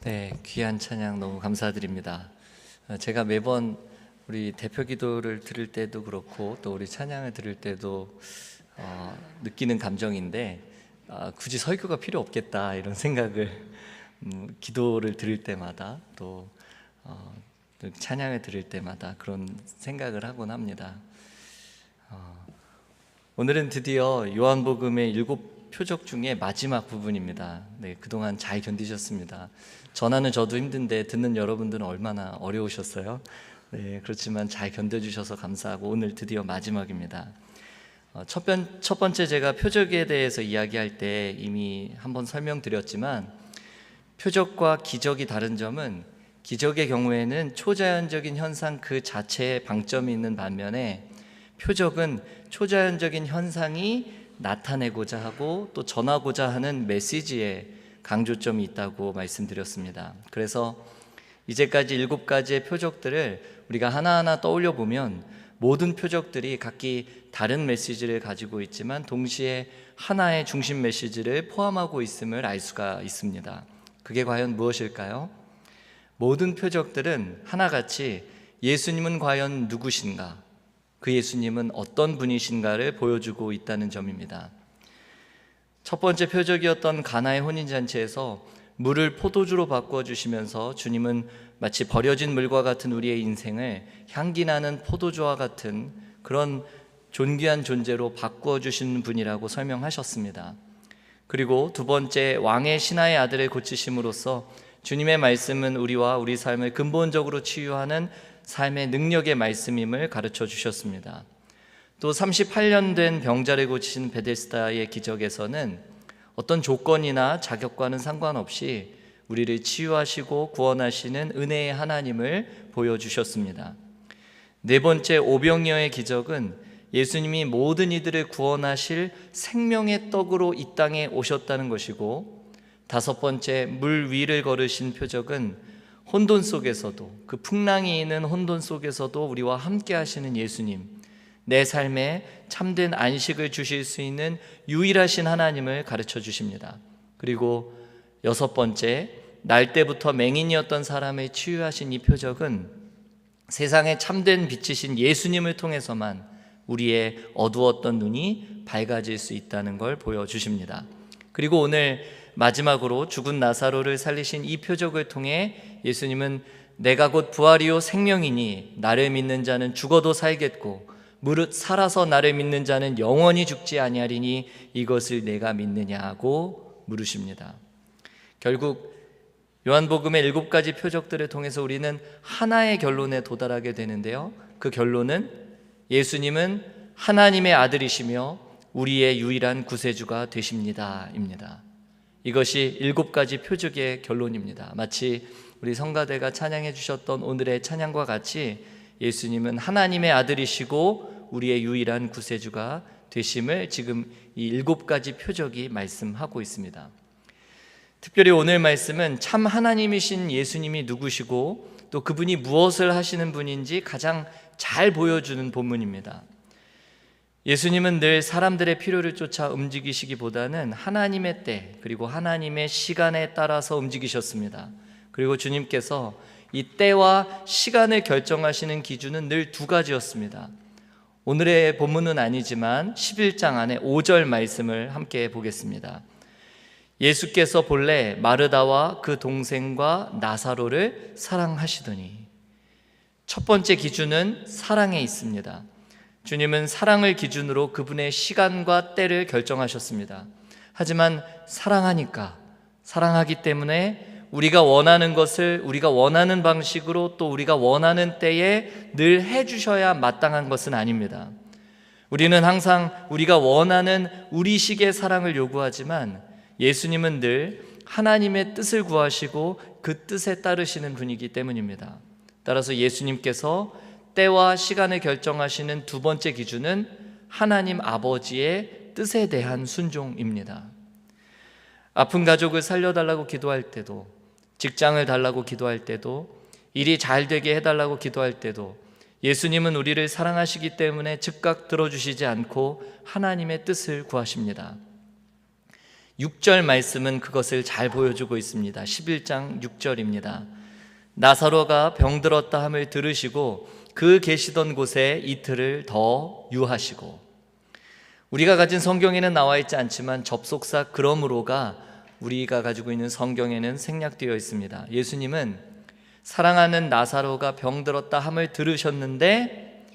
네, 귀한 찬양 너무 감사드립니다. 제가 매번 우리 대표 기도를 들을 때도 그렇고 또 우리 찬양을 들을 때도 느끼는 감정인데 굳이 설교가 필요 없겠다 이런 생각을 기도를 들을 때마다 또 찬양을 들을 때마다 그런 생각을 하곤 합니다. 오늘은 드디어 요한복음의 7 표적 중에 마지막 부분입니다. 네, 그동안 잘 견디셨습니다. 전하는 저도 힘든데 듣는 여러분들은 얼마나 어려우셨어요? 네, 그렇지만 잘 견뎌주셔서 감사하고 오늘 드디어 마지막입니다. 첫 번째 제가 표적에 대해서 이야기할 때 이미 한번 설명드렸지만 표적과 기적이 다른 점은 기적의 경우에는 초자연적인 현상 그 자체에 방점이 있는 반면에 표적은 초자연적인 현상이 나타내고자 하고 또 전하고자 하는 메시지에 강조점이 있다고 말씀드렸습니다. 그래서 이제까지 7가지의 표적들을 우리가 하나하나 떠올려 보면 모든 표적들이 각기 다른 메시지를 가지고 있지만 동시에 하나의 중심 메시지를 포함하고 있음을 알 수가 있습니다. 그게 과연 무엇일까요? 모든 표적들은 하나같이 예수님은 과연 누구신가? 그 예수님은 어떤 분이신가를 보여주고 있다는 점입니다. 첫 번째 표적이었던 가나의 혼인잔치에서 물을 포도주로 바꿔주시면서 주님은 마치 버려진 물과 같은 우리의 인생을 향기나는 포도주와 같은 그런 존귀한 존재로 바꿔주시는 분이라고 설명하셨습니다. 그리고 두 번째, 왕의 신하의 아들을 고치심으로써 주님의 말씀은 우리와 우리 삶을 근본적으로 치유하는 삶의 능력의 말씀임을 가르쳐 주셨습니다. 또 38년 된 병자를 고치신 베데스다의 기적에서는 어떤 조건이나 자격과는 상관없이 우리를 치유하시고 구원하시는 은혜의 하나님을 보여주셨습니다. 네 번째, 오병이어의 기적은 예수님이 모든 이들을 구원하실 생명의 떡으로 이 땅에 오셨다는 것이고, 다섯 번째, 물 위를 걸으신 표적은 혼돈 속에서도, 그 풍랑이 있는 혼돈 속에서도 우리와 함께 하시는 예수님, 내 삶에 참된 안식을 주실 수 있는 유일하신 하나님을 가르쳐 주십니다. 그리고 여섯 번째, 날 때부터 맹인이었던 사람을 치유하신 이 표적은 세상에 참된 빛이신 예수님을 통해서만 우리의 어두웠던 눈이 밝아질 수 있다는 걸 보여주십니다. 그리고 오늘 마지막으로 죽은 나사로를 살리신 이 표적을 통해 예수님은 내가 곧 부활이요 생명이니 나를 믿는 자는 죽어도 살겠고 무릇 살아서 나를 믿는 자는 영원히 죽지 아니하리니 이것을 내가 믿느냐고 물으십니다. 결국 요한복음의 7가지 표적들을 통해서 우리는 하나의 결론에 도달하게 되는데요, 그 결론은 예수님은 하나님의 아들이시며 우리의 유일한 구세주가 되십니다 입니다. 이것이 7가지 표적의 결론입니다. 마치 우리 성가대가 찬양해 주셨던 오늘의 찬양과 같이 예수님은 하나님의 아들이시고 우리의 유일한 구세주가 되심을 지금 이 7가지 표적이 말씀하고 있습니다. 특별히 오늘 말씀은 참 하나님이신 예수님이 누구시고 또 그분이 무엇을 하시는 분인지 가장 잘 보여주는 본문입니다. 예수님은 늘 사람들의 필요를 쫓아 움직이시기보다는 하나님의 때 그리고 하나님의 시간에 따라서 움직이셨습니다. 그리고 주님께서 이 때와 시간을 결정하시는 기준은 늘 2가지였습니다. 오늘의 본문은 아니지만 11장 안에 5절 말씀을 함께 보겠습니다. 예수께서 본래 마르다와 그 동생과 나사로를 사랑하시더니. 첫 번째 기준은 사랑에 있습니다. 주님은 사랑을 기준으로 그분의 시간과 때를 결정하셨습니다. 하지만 사랑하기 때문에 우리가 원하는 것을 우리가 원하는 방식으로 또 우리가 원하는 때에 늘 해주셔야 마땅한 것은 아닙니다. 우리는 항상 우리가 원하는 우리식의 사랑을 요구하지만 예수님은 늘 하나님의 뜻을 구하시고 그 뜻에 따르시는 분이기 때문입니다. 따라서 예수님께서 때와 시간을 결정하시는 2번째 기준은 하나님 아버지의 뜻에 대한 순종입니다. 아픈 가족을 살려달라고 기도할 때도, 직장을 달라고 기도할 때도, 일이 잘 되게 해달라고 기도할 때도 예수님은 우리를 사랑하시기 때문에 즉각 들어주시지 않고 하나님의 뜻을 구하십니다. 6절 말씀은 그것을 잘 보여주고 있습니다. 11장 6절입니다. 나사로가 병들었다 함을 들으시고 그 계시던 곳에 이틀을 더 유하시고. 우리가 가진 성경에는 나와 있지 않지만 접속사 그러므로가 우리가 가지고 있는 성경에는 생략되어 있습니다. 예수님은 사랑하는 나사로가 병들었다 함을 들으셨는데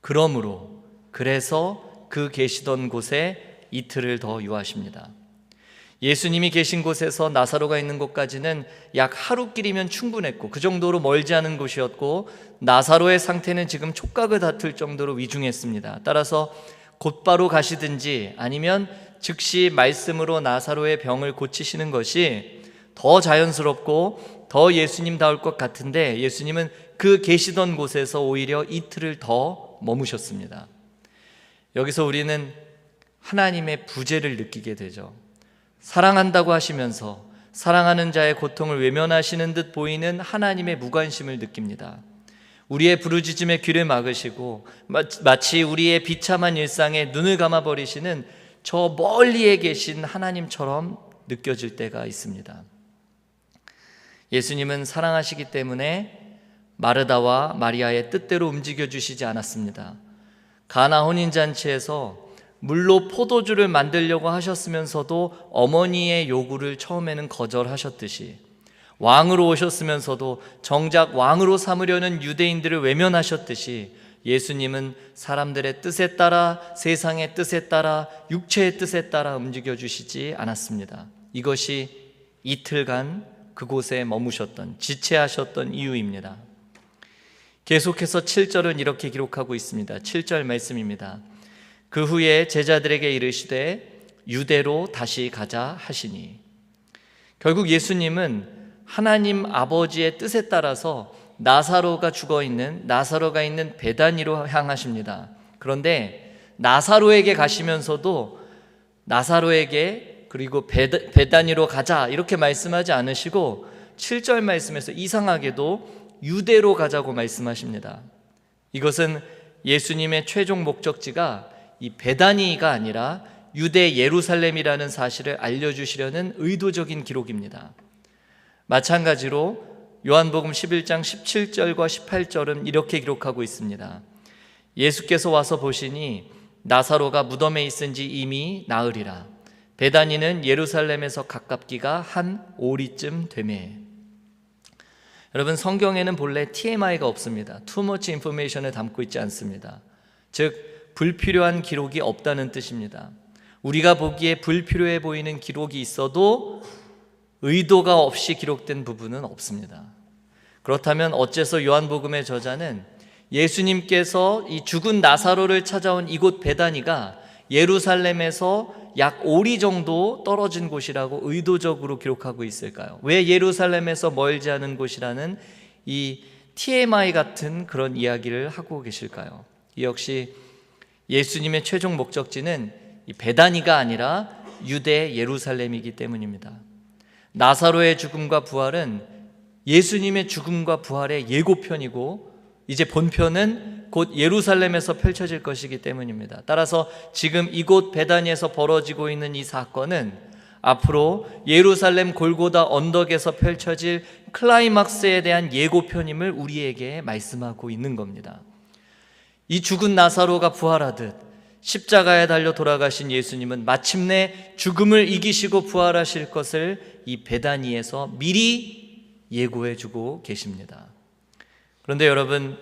그러므로, 그래서 그 계시던 곳에 이틀을 더 유하십니다. 예수님이 계신 곳에서 나사로가 있는 곳까지는 약 하루길이면 충분했고 그 정도로 멀지 않은 곳이었고 나사로의 상태는 지금 촉각을 다툴 정도로 위중했습니다. 따라서 곧바로 가시든지 아니면 즉시 말씀으로 나사로의 병을 고치시는 것이 더 자연스럽고 더 예수님다울 것 같은데 예수님은 그 계시던 곳에서 오히려 이틀을 더 머무셨습니다. 여기서 우리는 하나님의 부재를 느끼게 되죠. 사랑한다고 하시면서 사랑하는 자의 고통을 외면하시는 듯 보이는 하나님의 무관심을 느낍니다. 우리의 부르짖음에 귀를 막으시고 마치 우리의 비참한 일상에 눈을 감아버리시는 저 멀리에 계신 하나님처럼 느껴질 때가 있습니다. 예수님은 사랑하시기 때문에 마르다와 마리아의 뜻대로 움직여 주시지 않았습니다. 가나 혼인잔치에서 물로 포도주를 만들려고 하셨으면서도 어머니의 요구를 처음에는 거절하셨듯이, 왕으로 오셨으면서도 정작 왕으로 삼으려는 유대인들을 외면하셨듯이 예수님은 사람들의 뜻에 따라, 세상의 뜻에 따라, 육체의 뜻에 따라 움직여 주시지 않았습니다. 이것이 이틀간 그곳에 머무셨던, 지체하셨던 이유입니다. 계속해서 7절은 이렇게 기록하고 있습니다. 7절 말씀입니다. 그 후에 제자들에게 이르시되 유대로 다시 가자 하시니. 결국 예수님은 하나님 아버지의 뜻에 따라서 나사로가 있는 베다니로 향하십니다. 그런데 나사로에게 가시면서도 나사로에게 그리고 베다니로 가자 이렇게 말씀하지 않으시고 7절 말씀에서 이상하게도 유대로 가자고 말씀하십니다. 이것은 예수님의 최종 목적지가 이 베다니가 아니라 유대 예루살렘이라는 사실을 알려주시려는 의도적인 기록입니다. 마찬가지로 요한복음 11장 17절과 18절은 이렇게 기록하고 있습니다. 예수께서 와서 보시니 나사로가 무덤에 있은지 이미 나으리라. 베다니는 예루살렘에서 가깝기가 한 오리쯤 되매. 여러분, 성경에는 본래 TMI가 없습니다. Too much information을 담고 있지 않습니다. 즉 불필요한 기록이 없다는 뜻입니다. 우리가 보기에 불필요해 보이는 기록이 있어도 의도가 없이 기록된 부분은 없습니다. 그렇다면 어째서 요한복음의 저자는 예수님께서 이 죽은 나사로를 찾아온 이곳 베다니가 예루살렘에서 약 오리 정도 떨어진 곳이라고 의도적으로 기록하고 있을까요? 왜 예루살렘에서 멀지 않은 곳이라는 이 TMI 같은 그런 이야기를 하고 계실까요? 이 역시 예수님의 최종 목적지는 이 베다니가 아니라 유대 예루살렘이기 때문입니다. 나사로의 죽음과 부활은 예수님의 죽음과 부활의 예고편이고 이제 본편은 곧 예루살렘에서 펼쳐질 것이기 때문입니다. 따라서 지금 이곳 베다니에서 벌어지고 있는 이 사건은 앞으로 예루살렘 골고다 언덕에서 펼쳐질 클라이막스에 대한 예고편임을 우리에게 말씀하고 있는 겁니다. 이 죽은 나사로가 부활하듯 십자가에 달려 돌아가신 예수님은 마침내 죽음을 이기시고 부활하실 것을 이 베다니에서 미리 예고해 주고 계십니다. 그런데 여러분,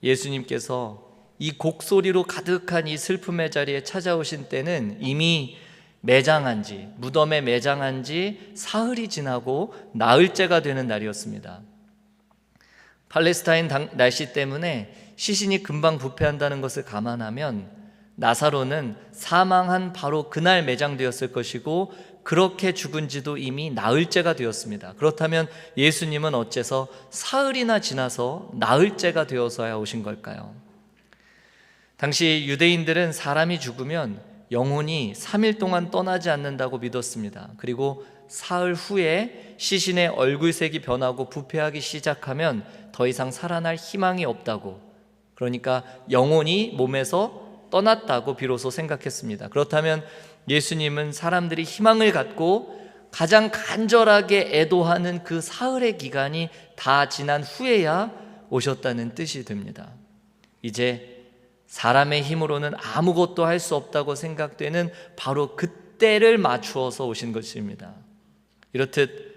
예수님께서 이 곡소리로 가득한 이 슬픔의 자리에 찾아오신 때는 이미 무덤에 매장한 지 사흘이 지나고 나흘째가 되는 날이었습니다. 팔레스타인 날씨 때문에 시신이 금방 부패한다는 것을 감안하면 나사로는 사망한 바로 그날 매장되었을 것이고 그렇게 죽은 지도 이미 나흘째가 되었습니다. 그렇다면 예수님은 어째서 사흘이나 지나서 나흘째가 되어서야 오신 걸까요? 당시 유대인들은 사람이 죽으면 영혼이 3일 동안 떠나지 않는다고 믿었습니다. 그리고 사흘 후에 시신의 얼굴색이 변하고 부패하기 시작하면 더 이상 살아날 희망이 없다고, 그러니까 영혼이 몸에서 떠났다고 비로소 생각했습니다. 그렇다면 예수님은 사람들이 희망을 갖고 가장 간절하게 애도하는 그 사흘의 기간이 다 지난 후에야 오셨다는 뜻이 됩니다. 이제 사람의 힘으로는 아무것도 할 수 없다고 생각되는 바로 그때를 맞추어서 오신 것입니다. 이렇듯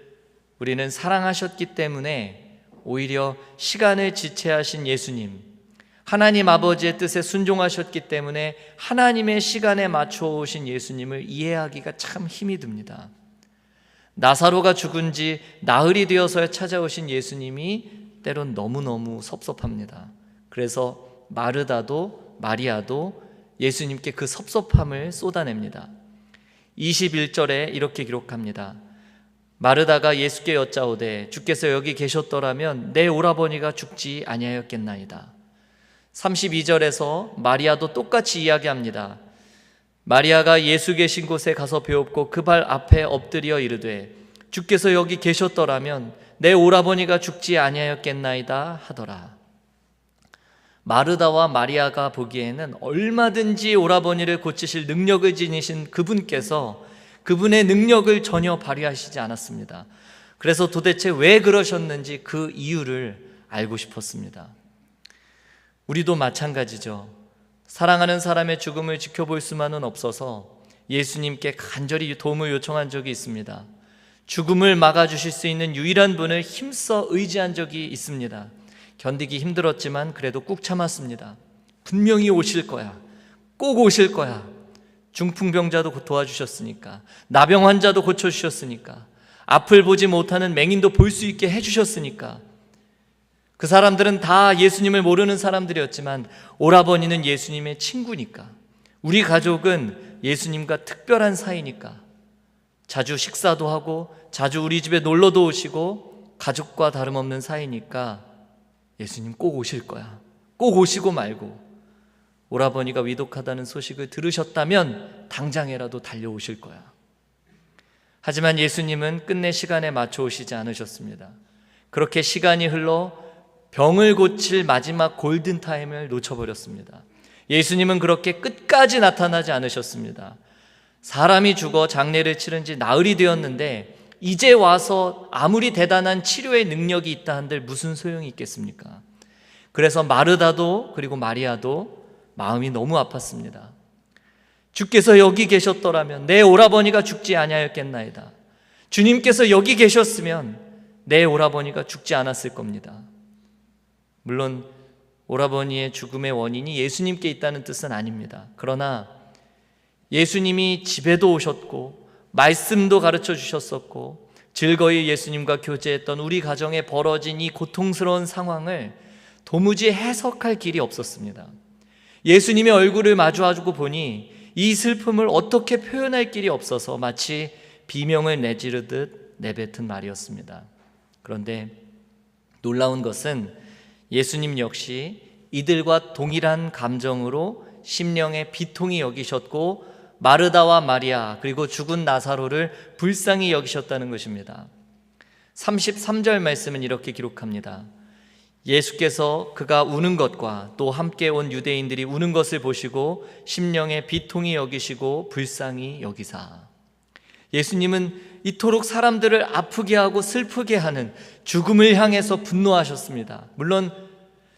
우리는 사랑하셨기 때문에 오히려 시간을 지체하신 예수님, 하나님 아버지의 뜻에 순종하셨기 때문에 하나님의 시간에 맞추어 오신 예수님을 이해하기가 참 힘이 듭니다. 나사로가 죽은 지 나흘이 되어서야 찾아오신 예수님이 때론 너무너무 섭섭합니다. 그래서 마르다도 마리아도 예수님께 그 섭섭함을 쏟아냅니다. 21절에 이렇게 기록합니다. 마르다가 예수께 여짜오되 주께서 여기 계셨더라면 내 오라버니가 죽지 아니하였겠나이다. 32절에서 마리아도 똑같이 이야기합니다. 마리아가 예수 계신 곳에 가서 배웠고 그 발 앞에 엎드려 이르되 주께서 여기 계셨더라면 내 오라버니가 죽지 아니하였겠나이다 하더라. 마르다와 마리아가 보기에는 얼마든지 오라버니를 고치실 능력을 지니신 그분께서 그분의 능력을 전혀 발휘하시지 않았습니다. 그래서 도대체 왜 그러셨는지 그 이유를 알고 싶었습니다. 우리도 마찬가지죠. 사랑하는 사람의 죽음을 지켜볼 수만은 없어서 예수님께 간절히 도움을 요청한 적이 있습니다. 죽음을 막아주실 수 있는 유일한 분을 힘써 의지한 적이 있습니다. 견디기 힘들었지만 그래도 꾹 참았습니다. 분명히 오실 거야. 꼭 오실 거야. 중풍병자도 도와주셨으니까, 나병 환자도 고쳐주셨으니까, 앞을 보지 못하는 맹인도 볼 수 있게 해주셨으니까. 그 사람들은 다 예수님을 모르는 사람들이었지만 오라버니는 예수님의 친구니까, 우리 가족은 예수님과 특별한 사이니까 자주 식사도 하고 자주 우리 집에 놀러도 오시고 가족과 다름없는 사이니까 예수님 꼭 오실 거야. 꼭 오시고 말고, 오라버니가 위독하다는 소식을 들으셨다면 당장이라도 달려오실 거야. 하지만 예수님은 끝내 시간에 맞춰 오시지 않으셨습니다. 그렇게 시간이 흘러 병을 고칠 마지막 골든타임을 놓쳐버렸습니다. 예수님은 그렇게 끝까지 나타나지 않으셨습니다. 사람이 죽어 장례를 치른 지 나흘이 되었는데 이제 와서 아무리 대단한 치료의 능력이 있다 한들 무슨 소용이 있겠습니까? 그래서 마르다도 그리고 마리아도 마음이 너무 아팠습니다. 주께서 여기 계셨더라면 내 오라버니가 죽지 아니하였겠나이다. 주님께서 여기 계셨으면 내 오라버니가 죽지 않았을 겁니다. 물론 오라버니의 죽음의 원인이 예수님께 있다는 뜻은 아닙니다. 그러나 예수님이 집에도 오셨고 말씀도 가르쳐 주셨었고 즐거이 예수님과 교제했던 우리 가정에 벌어진 이 고통스러운 상황을 도무지 해석할 길이 없었습니다. 예수님의 얼굴을 마주하고 보니 이 슬픔을 어떻게 표현할 길이 없어서 마치 비명을 내지르듯 내뱉은 말이었습니다. 그런데 놀라운 것은 예수님 역시 이들과 동일한 감정으로 심령의 비통이 여기셨고 마르다와 마리아 그리고 죽은 나사로를 불쌍히 여기셨다는 것입니다. 33절 말씀은 이렇게 기록합니다. 예수께서 그가 우는 것과 또 함께 온 유대인들이 우는 것을 보시고 심령의 비통이 여기시고 불쌍히 여기사. 예수님은 이토록 사람들을 아프게 하고 슬프게 하는 죽음을 향해서 분노하셨습니다. 물론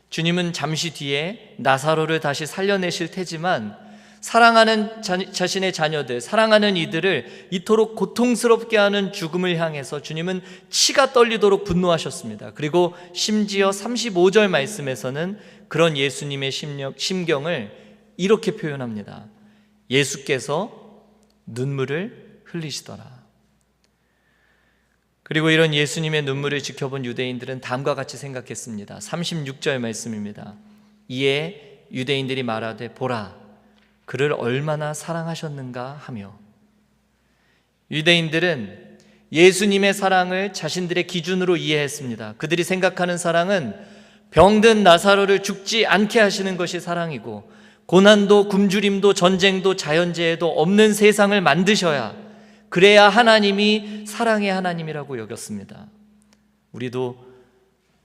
주님은 잠시 뒤에 나사로를 다시 살려내실 테지만 사랑하는 자신의 자녀들, 사랑하는 이들을 이토록 고통스럽게 하는 죽음을 향해서 주님은 치가 떨리도록 분노하셨습니다. 그리고 심지어 35절 말씀에서는 그런 예수님의 심경을 이렇게 표현합니다. 예수께서 눈물을 흘리시더라. 그리고 이런 예수님의 눈물을 지켜본 유대인들은 다음과 같이 생각했습니다. 36절 말씀입니다. 이에 유대인들이 말하되 보라 그를 얼마나 사랑하셨는가 하며. 유대인들은 예수님의 사랑을 자신들의 기준으로 이해했습니다. 그들이 생각하는 사랑은 병든 나사로를 죽지 않게 하시는 것이 사랑이고 고난도 굶주림도 전쟁도 자연재해도 없는 세상을 만드셔야 그래야 하나님이 사랑의 하나님이라고 여겼습니다. 우리도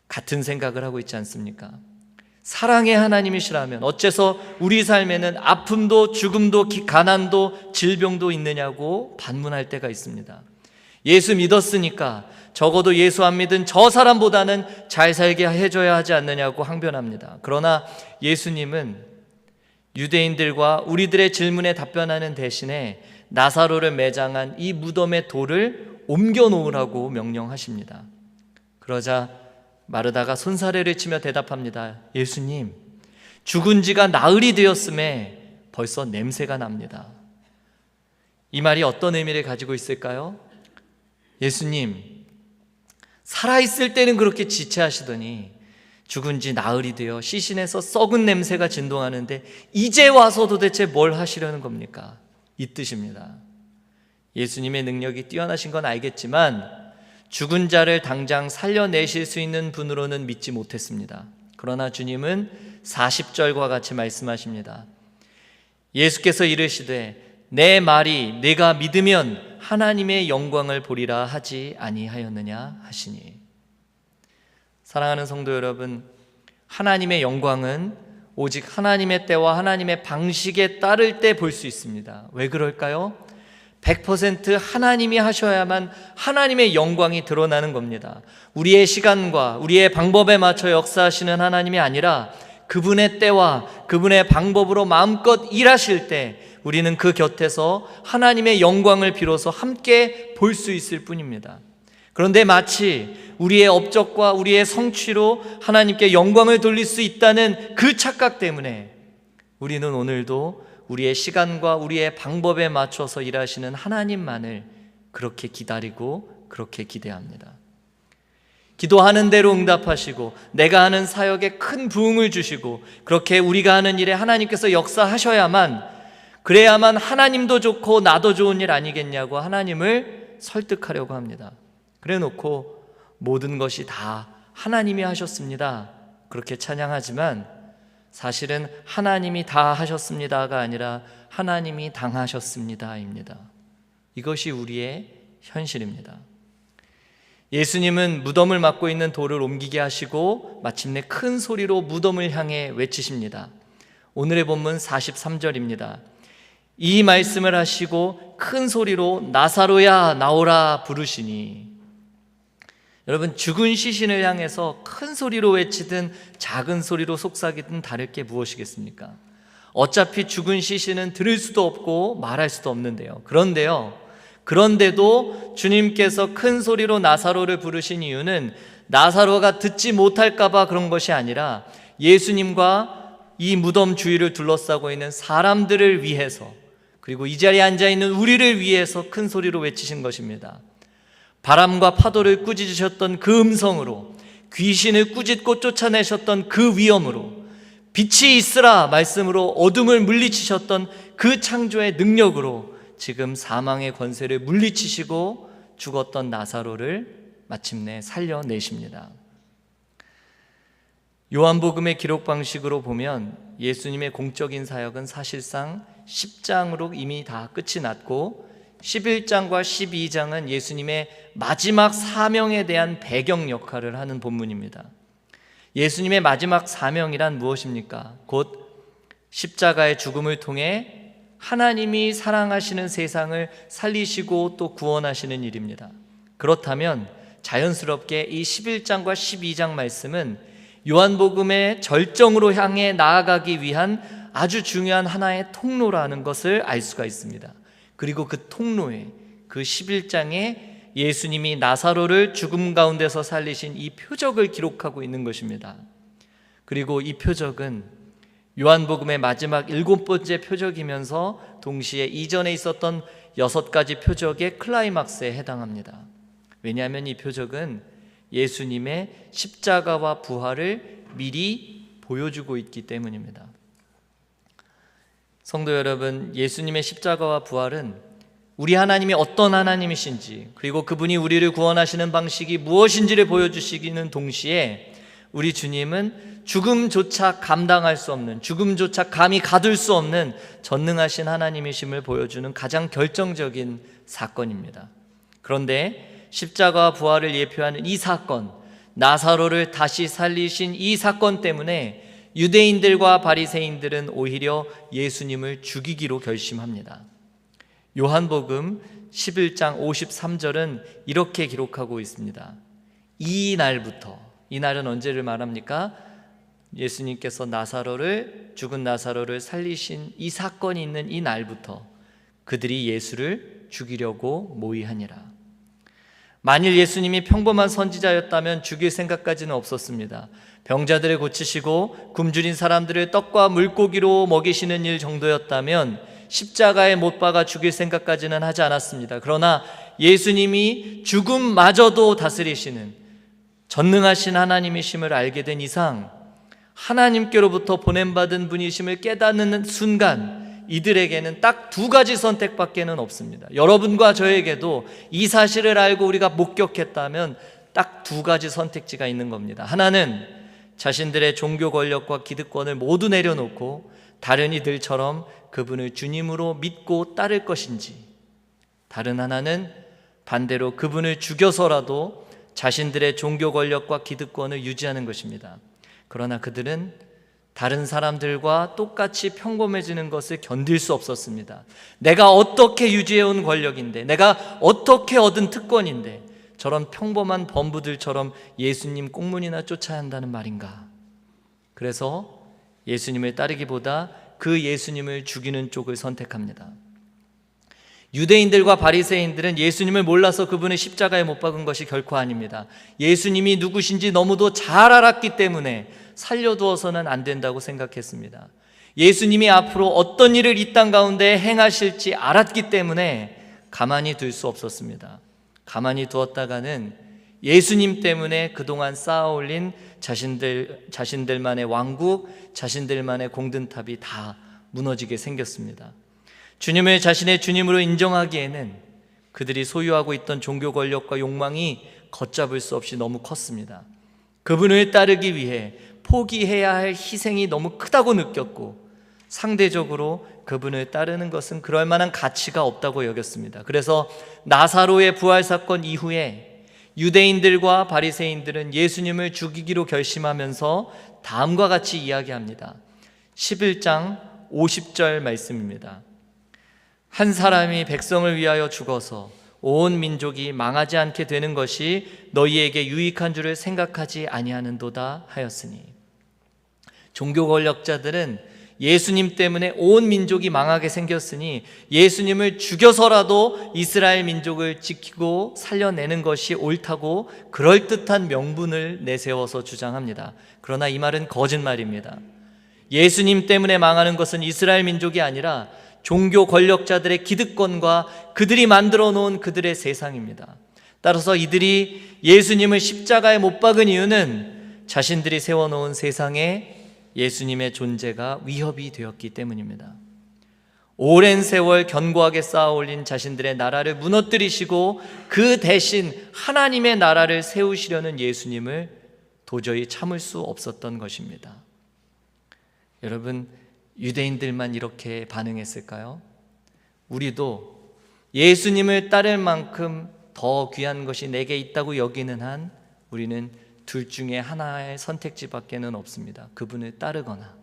같은 생각을 하고 있지 않습니까? 사랑의 하나님이시라면 어째서 우리 삶에는 아픔도 죽음도 가난도 질병도 있느냐고 반문할 때가 있습니다. 예수 믿었으니까 적어도 예수 안 믿은 저 사람보다는 잘 살게 해줘야 하지 않느냐고 항변합니다. 그러나 예수님은 유대인들과 우리들의 질문에 답변하는 대신에 나사로를 매장한 이 무덤의 돌을 옮겨 놓으라고 명령하십니다. 그러자 마르다가 손사래를 치며 대답합니다. 예수님, 죽은 지가 나흘이 되었음에 벌써 냄새가 납니다. 이 말이 어떤 의미를 가지고 있을까요? 예수님, 살아있을 때는 그렇게 지체하시더니 죽은 지 나흘이 되어 시신에서 썩은 냄새가 진동하는데 이제 와서 도대체 뭘 하시려는 겁니까? 이 뜻입니다. 예수님의 능력이 뛰어나신 건 알겠지만 죽은 자를 당장 살려내실 수 있는 분으로는 믿지 못했습니다. 그러나 주님은 40절과 같이 말씀하십니다. 예수께서 이르시되 내 말이 네가 믿으면 하나님의 영광을 보리라 하지 아니하였느냐 하시니. 사랑하는 성도 여러분, 하나님의 영광은 오직 하나님의 때와 하나님의 방식에 따를 때 볼 수 있습니다. 왜 그럴까요? 100% 하나님이 하셔야만 하나님의 영광이 드러나는 겁니다. 우리의 시간과 우리의 방법에 맞춰 역사하시는 하나님이 아니라 그분의 때와 그분의 방법으로 마음껏 일하실 때 우리는 그 곁에서 하나님의 영광을 비로소 함께 볼 수 있을 뿐입니다. 그런데 마치 우리의 업적과 우리의 성취로 하나님께 영광을 돌릴 수 있다는 그 착각 때문에 우리는 오늘도 우리의 시간과 우리의 방법에 맞춰서 일하시는 하나님만을 그렇게 기다리고 그렇게 기대합니다. 기도하는 대로 응답하시고 내가 하는 사역에 큰 부흥을 주시고 그렇게 우리가 하는 일에 하나님께서 역사하셔야만, 그래야만 하나님도 좋고 나도 좋은 일 아니겠냐고 하나님을 설득하려고 합니다. 그래 놓고 모든 것이 다 하나님이 하셨습니다 그렇게 찬양하지만 사실은 하나님이 다 하셨습니다가 아니라 하나님이 당하셨습니다입니다. 이것이 우리의 현실입니다. 예수님은 무덤을 막고 있는 돌을 옮기게 하시고 마침내 큰 소리로 무덤을 향해 외치십니다. 오늘의 본문 43절입니다. 이 말씀을 하시고 큰 소리로 나사로야 나오라 부르시니. 여러분, 죽은 시신을 향해서 큰 소리로 외치든 작은 소리로 속삭이든 다를 게 무엇이겠습니까? 어차피 죽은 시신은 들을 수도 없고 말할 수도 없는데요. 그런데도 주님께서 큰 소리로 나사로를 부르신 이유는 나사로가 듣지 못할까 봐 그런 것이 아니라 예수님과 이 무덤 주위를 둘러싸고 있는 사람들을 위해서, 그리고 이 자리에 앉아있는 우리를 위해서 큰 소리로 외치신 것입니다. 바람과 파도를 꾸짖으셨던 그 음성으로, 귀신을 꾸짖고 쫓아내셨던 그 위엄으로, 빛이 있으라 말씀으로 어둠을 물리치셨던 그 창조의 능력으로 지금 사망의 권세를 물리치시고 죽었던 나사로를 마침내 살려내십니다. 요한복음의 기록 방식으로 보면 예수님의 공적인 사역은 사실상 10장으로 이미 다 끝이 났고 11장과 12장은 예수님의 마지막 사명에 대한 배경 역할을 하는 본문입니다. 예수님의 마지막 사명이란 무엇입니까? 곧 십자가의 죽음을 통해 하나님이 사랑하시는 세상을 살리시고 또 구원하시는 일입니다. 그렇다면 자연스럽게 이 11장과 12장 말씀은 요한복음의 절정으로 향해 나아가기 위한 아주 중요한 하나의 통로라는 것을 알 수가 있습니다. 그리고 그 통로에, 그 11장에 예수님이 나사로를 죽음 가운데서 살리신 이 표적을 기록하고 있는 것입니다. 그리고 이 표적은 요한복음의 마지막 7번째 표적이면서 동시에 이전에 있었던 6가지 표적의 클라이막스에 해당합니다. 왜냐하면 이 표적은 예수님의 십자가와 부활을 미리 보여주고 있기 때문입니다. 성도 여러분, 예수님의 십자가와 부활은 우리 하나님이 어떤 하나님이신지, 그리고 그분이 우리를 구원하시는 방식이 무엇인지를 보여주시기는 동시에 우리 주님은 죽음조차 감당할 수 없는, 죽음조차 감히 가둘 수 없는 전능하신 하나님이심을 보여주는 가장 결정적인 사건입니다. 그런데 십자가와 부활을 예표하는 이 사건, 나사로를 다시 살리신 이 사건 때문에 유대인들과 바리새인들은 오히려 예수님을 죽이기로 결심합니다. 요한복음 11장 53절은 이렇게 기록하고 있습니다. 이 날은 언제를 말합니까? 예수님께서 죽은 나사로를 살리신 이 사건이 있는 이 날부터 그들이 예수를 죽이려고 모의하니라. 만일 예수님이 평범한 선지자였다면 죽일 생각까지는 없었습니다. 병자들을 고치시고 굶주린 사람들을 떡과 물고기로 먹이시는 일 정도였다면 십자가에 못 박아 죽일 생각까지는 하지 않았습니다. 그러나 예수님이 죽음마저도 다스리시는 전능하신 하나님이심을 알게 된 이상 하나님께로부터 보냄받은 분이심을 깨닫는 순간 이들에게는 딱 두 가지 선택밖에는 없습니다. 여러분과 저에게도 이 사실을 알고 우리가 목격했다면 딱 두 가지 선택지가 있는 겁니다. 하나는 자신들의 종교 권력과 기득권을 모두 내려놓고 다른 이들처럼 그분을 주님으로 믿고 따를 것인지, 다른 하나는 반대로 그분을 죽여서라도 자신들의 종교 권력과 기득권을 유지하는 것입니다. 그러나 그들은 다른 사람들과 똑같이 평범해지는 것을 견딜 수 없었습니다. 내가 어떻게 유지해온 권력인데, 내가 어떻게 얻은 특권인데 저런 평범한 범부들처럼 예수님 꽁문이나 쫓아야 한다는 말인가? 그래서 예수님을 따르기보다 그 예수님을 죽이는 쪽을 선택합니다. 유대인들과 바리새인들은 예수님을 몰라서 그분을 십자가에 못 박은 것이 결코 아닙니다. 예수님이 누구신지 너무도 잘 알았기 때문에 살려두어서는 안 된다고 생각했습니다. 예수님이 앞으로 어떤 일을 이 땅 가운데 행하실지 알았기 때문에 가만히 둘 수 없었습니다. 가만히 두었다가는 예수님 때문에 그동안 쌓아올린 자신들만의 왕국, 자신들만의 공든탑이 다 무너지게 생겼습니다. 주님을 자신의 주님으로 인정하기에는 그들이 소유하고 있던 종교 권력과 욕망이 걷잡을 수 없이 너무 컸습니다. 그분을 따르기 위해 포기해야 할 희생이 너무 크다고 느꼈고, 상대적으로 그분을 따르는 것은 그럴 만한 가치가 없다고 여겼습니다. 그래서 나사로의 부활 사건 이후에 유대인들과 바리새인들은 예수님을 죽이기로 결심하면서 다음과 같이 이야기합니다. 11장 50절 말씀입니다. 한 사람이 백성을 위하여 죽어서 온 민족이 망하지 않게 되는 것이 너희에게 유익한 줄을 생각하지 아니하는도다 하였으니, 종교 권력자들은 예수님 때문에 온 민족이 망하게 생겼으니 예수님을 죽여서라도 이스라엘 민족을 지키고 살려내는 것이 옳다고 그럴듯한 명분을 내세워서 주장합니다. 그러나 이 말은 거짓말입니다. 예수님 때문에 망하는 것은 이스라엘 민족이 아니라 종교 권력자들의 기득권과 그들이 만들어 놓은 그들의 세상입니다. 따라서 이들이 예수님을 십자가에 못 박은 이유는 자신들이 세워놓은 세상에 예수님의 존재가 위협이 되었기 때문입니다. 오랜 세월 견고하게 쌓아올린 자신들의 나라를 무너뜨리시고 그 대신 하나님의 나라를 세우시려는 예수님을 도저히 참을 수 없었던 것입니다. 여러분, 유대인들만 이렇게 반응했을까요? 우리도 예수님을 따를 만큼 더 귀한 것이 내게 있다고 여기는 한 우리는 둘 중에 하나의 선택지밖에는 없습니다. 그분을 따르거나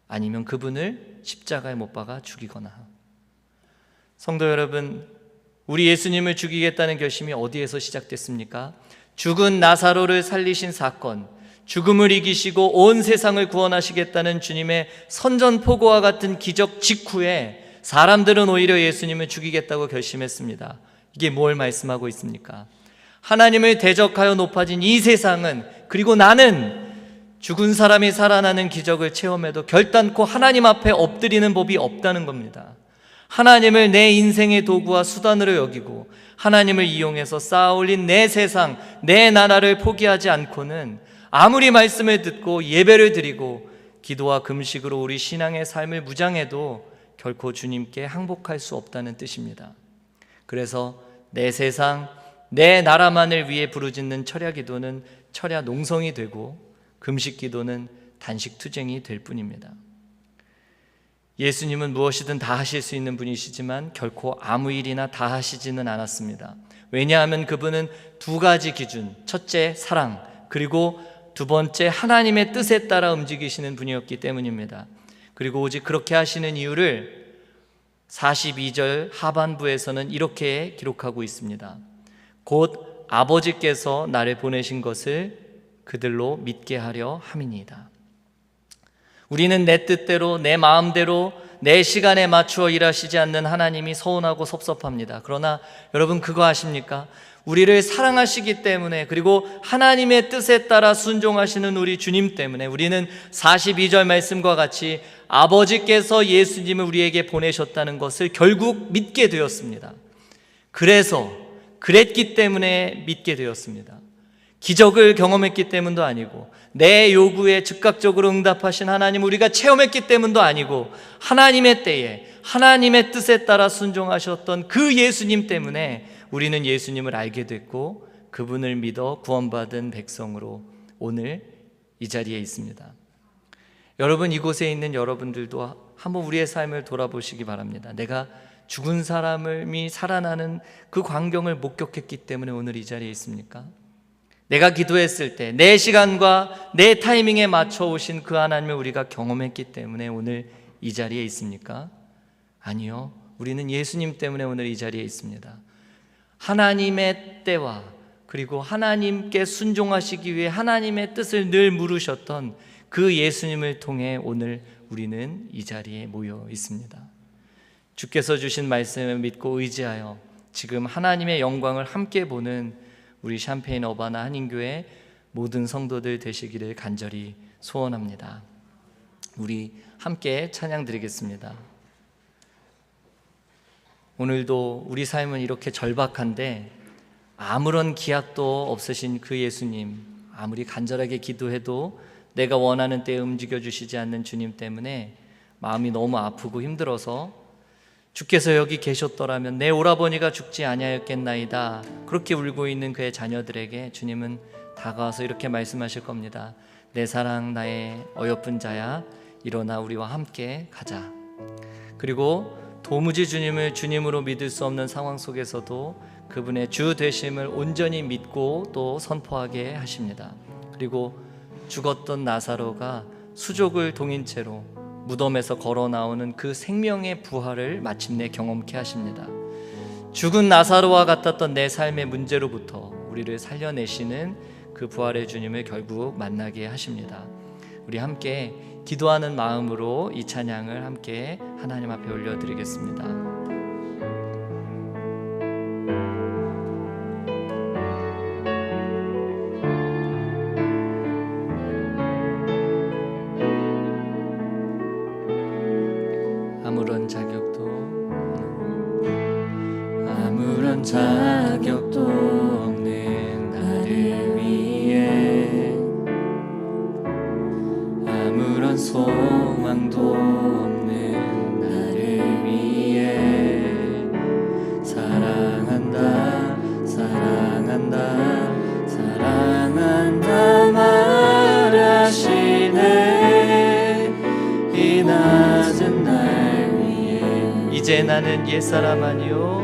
아니면 그분을 십자가에 못 박아 죽이거나. 성도 여러분, 우리 예수님을 죽이겠다는 결심이 어디에서 시작됐습니까? 죽은 나사로를 살리신 사건, 죽음을 이기시고 온 세상을 구원하시겠다는 주님의 선전포고와 같은 기적 직후에 사람들은 오히려 예수님을 죽이겠다고 결심했습니다. 이게 뭘 말씀하고 있습니까? 하나님을 대적하여 높아진 이 세상은, 그리고 나는 죽은 사람이 살아나는 기적을 체험해도 결단코 하나님 앞에 엎드리는 법이 없다는 겁니다. 하나님을 내 인생의 도구와 수단으로 여기고 하나님을 이용해서 쌓아올린 내 세상, 내 나라를 포기하지 않고는 아무리 말씀을 듣고 예배를 드리고 기도와 금식으로 우리 신앙의 삶을 무장해도 결코 주님께 항복할 수 없다는 뜻입니다. 그래서 내 세상, 내 나라만을 위해 부르짖는 철야 기도는 철야 농성이 되고 금식 기도는 단식 투쟁이 될 뿐입니다. 예수님은 무엇이든 다 하실 수 있는 분이시지만 결코 아무 일이나 다 하시지는 않았습니다. 왜냐하면 그분은 두 가지 기준, 첫째 사랑, 그리고 두 번째, 하나님의 뜻에 따라 움직이시는 분이었기 때문입니다. 그리고 오직 그렇게 하시는 이유를 42절 하반부에서는 이렇게 기록하고 있습니다. 곧 아버지께서 나를 보내신 것을 그들로 믿게 하려 함이니이다. 우리는 내 뜻대로, 내 마음대로, 내 시간에 맞추어 일하시지 않는 하나님이 서운하고 섭섭합니다. 그러나 여러분 그거 아십니까? 우리를 사랑하시기 때문에, 그리고 하나님의 뜻에 따라 순종하시는 우리 주님 때문에 우리는 42절 말씀과 같이 아버지께서 예수님을 우리에게 보내셨다는 것을 결국 믿게 되었습니다. 그랬기 때문에 믿게 되었습니다. 기적을 경험했기 때문도 아니고, 내 요구에 즉각적으로 응답하신 하나님 우리가 체험했기 때문도 아니고, 하나님의 때에 하나님의 뜻에 따라 순종하셨던 그 예수님 때문에 우리는 예수님을 알게 됐고, 그분을 믿어 구원받은 백성으로 오늘 이 자리에 있습니다. 여러분, 이곳에 있는 여러분들도 한번 우리의 삶을 돌아보시기 바랍니다. 내가 죽은 사람이 살아나는 그 광경을 목격했기 때문에 오늘 이 자리에 있습니까? 내가 기도했을 때 내 시간과 내 타이밍에 맞춰 오신 그 하나님을 우리가 경험했기 때문에 오늘 이 자리에 있습니까? 아니요. 우리는 예수님 때문에 오늘 이 자리에 있습니다. 하나님의 때와 그리고 하나님께 순종하시기 위해 하나님의 뜻을 늘 물으셨던 그 예수님을 통해 오늘 우리는 이 자리에 모여 있습니다. 주께서 주신 말씀을 믿고 의지하여 지금 하나님의 영광을 함께 보는 우리 샴페인 어바나 한인교회 모든 성도들 되시기를 간절히 소원합니다. 우리 함께 찬양 드리겠습니다. 오늘도 우리 삶은 이렇게 절박한데 아무런 기약도 없으신 그 예수님, 아무리 간절하게 기도해도 내가 원하는 때에 움직여 주시지 않는 주님 때문에 마음이 너무 아프고 힘들어서 주께서 여기 계셨더라면 내 오라버니가 죽지 아니하였겠나이다, 그렇게 울고 있는 그의 자녀들에게 주님은 다가와서 이렇게 말씀하실 겁니다. 내 사랑 나의 어여쁜 자야, 일어나 우리와 함께 가자. 그리고 도무지 주님을 주님으로 믿을 수 없는 상황 속에서도 그분의 주 되심을 온전히 믿고 또 선포하게 하십니다. 그리고 죽었던 나사로가 수족을 동인 채로 무덤에서 걸어 나오는 그 생명의 부활을 마침내 경험케 하십니다. 죽은 나사로와 같았던 내 삶의 문제로부터 우리를 살려내시는 그 부활의 주님을 결국 만나게 하십니다. 우리 함께 기도하는 마음으로 이 찬양을 함께 하나님 앞에 올려드리겠습니다. 아무런 자격도 없는 나를 위해, 아무런 소망도 없는 나를 위해 사랑한다 사랑한다 사랑한다 말하시네. 이 낮은 날 위해 이제 나는 옛사람 아니요,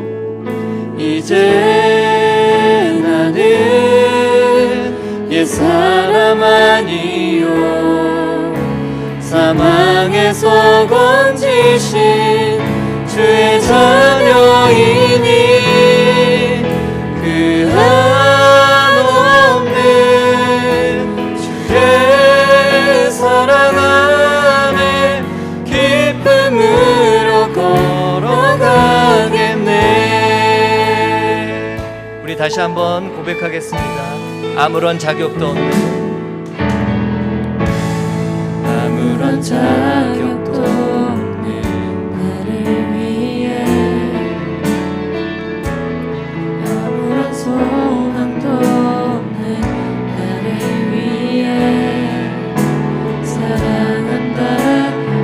이제 나는 옛사람 아니요, 사망에서 건지신 주의 자녀이니 그 한없는 주의 사랑 안에 기쁨으로 걸어가겠네. 우리 다시 한번 고백하겠습니다. 아무런 자격도 없는, 아무런 자격도 없는 나를 위해, 아무런 소망도 없는 나를 위해 사랑한다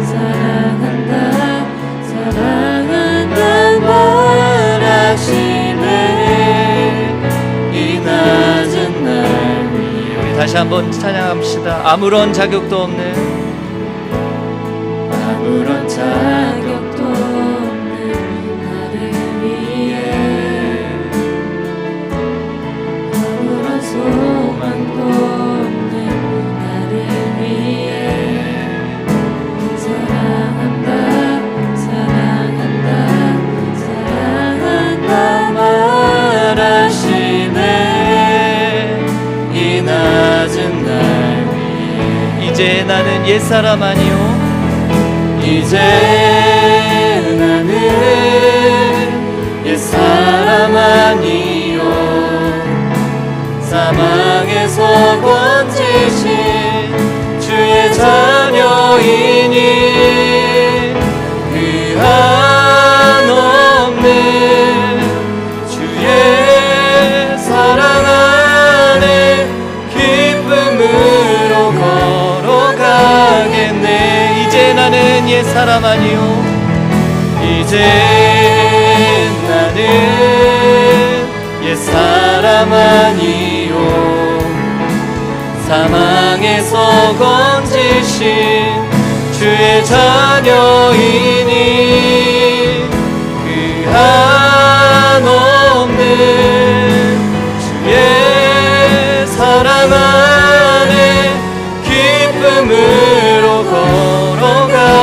사랑한다 사랑한다 말하시네. 이 낮은 날 위에 우리 다시 한번 찬양합시다. 아무런 자격도 없는, 아무런 자격도 없는 나를 위해, 아무런 소망도 없는 나는 옛사람 아니요 이제 나는 옛사람 아니요 사망에서 건지신 주의 자녀이니 그 한없는 주의 사랑 안에 기쁨으로 걸어가겠네. 이제 나는 옛사람 아니요 이제 나는 옛사람 아니요 사망에서 건지신 주의 자녀이니 그 한없는 주의 사랑 안에 기쁨으로 걸어가겠네.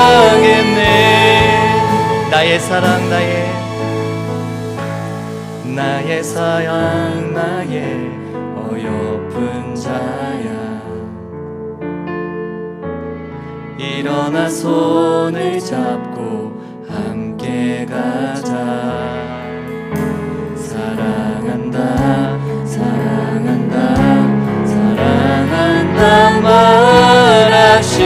나의 사랑 나의 사랑 나의 어여쁜 자야 일어나 손을 잡고 함께 가자 사랑한다 사랑한다 사랑한다 말하시네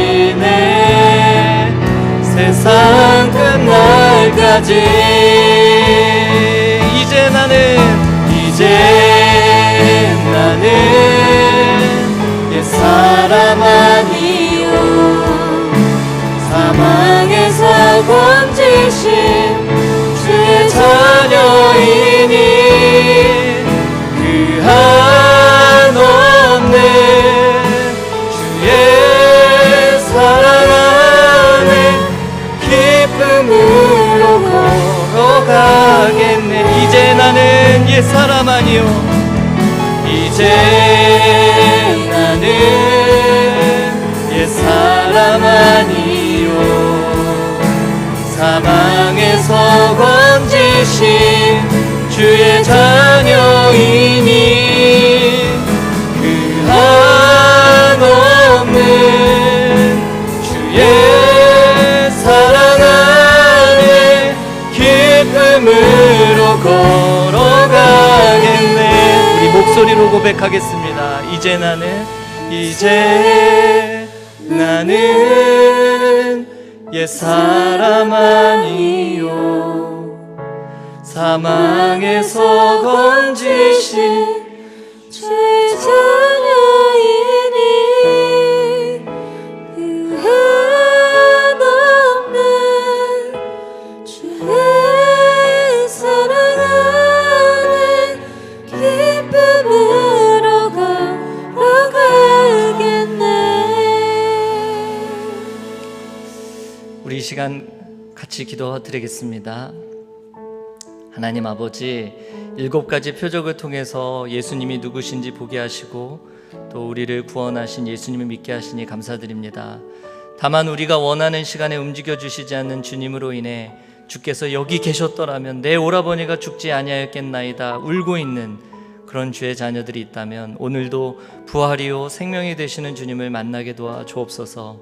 세상 끝날까지 이제 나는 옛사람 아니요 사망에서 건지신 주의 자녀이니 그 한없는 주의 사랑 안에 기쁨으로 걸어가겠네. 이제 나는 옛사람 아니요 이제 나는 옛사람 아니요 사망에서 건지신 주의 자녀이니 그 한없는 주의 사랑 안에 기쁨으로 걸어가겠네. 우리 목소리로 고백하겠습니다. 이제 나는 옛사람 아니요 사망에서 건지신 주의 자녀이니 그 한없는 주의 사랑 안에 기쁨으로 걸어가겠네. 우리 이 시간 같이 기도드리겠습니다. 하나님 아버지, 7가지 표적을 통해서 예수님이 누구신지 보게 하시고 또 우리를 구원하신 예수님을 믿게 하시니 감사드립니다. 다만 우리가 원하는 시간에 움직여 주시지 않는 주님으로 인해 주께서 여기 계셨더라면 내 오라버니가 죽지 아니하였겠나이다 울고 있는 그런 주의 자녀들이 있다면 오늘도 부활이요 생명이 되시는 주님을 만나게 도와 주옵소서.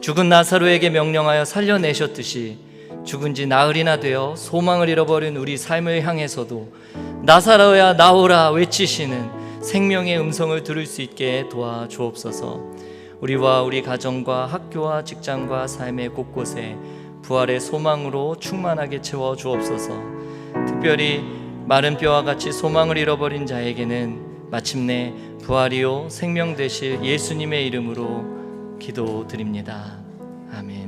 죽은 나사로에게 명령하여 살려내셨듯이 죽은 지 나흘이나 되어 소망을 잃어버린 우리 삶을 향해서도 나사로야 나오라 외치시는 생명의 음성을 들을 수 있게 도와 주옵소서. 우리와 우리 가정과 학교와 직장과 삶의 곳곳에 부활의 소망으로 충만하게 채워 주옵소서. 특별히 마른 뼈와 같이 소망을 잃어버린 자에게는 마침내 부활이요 생명 되실 예수님의 이름으로 기도드립니다. 아멘.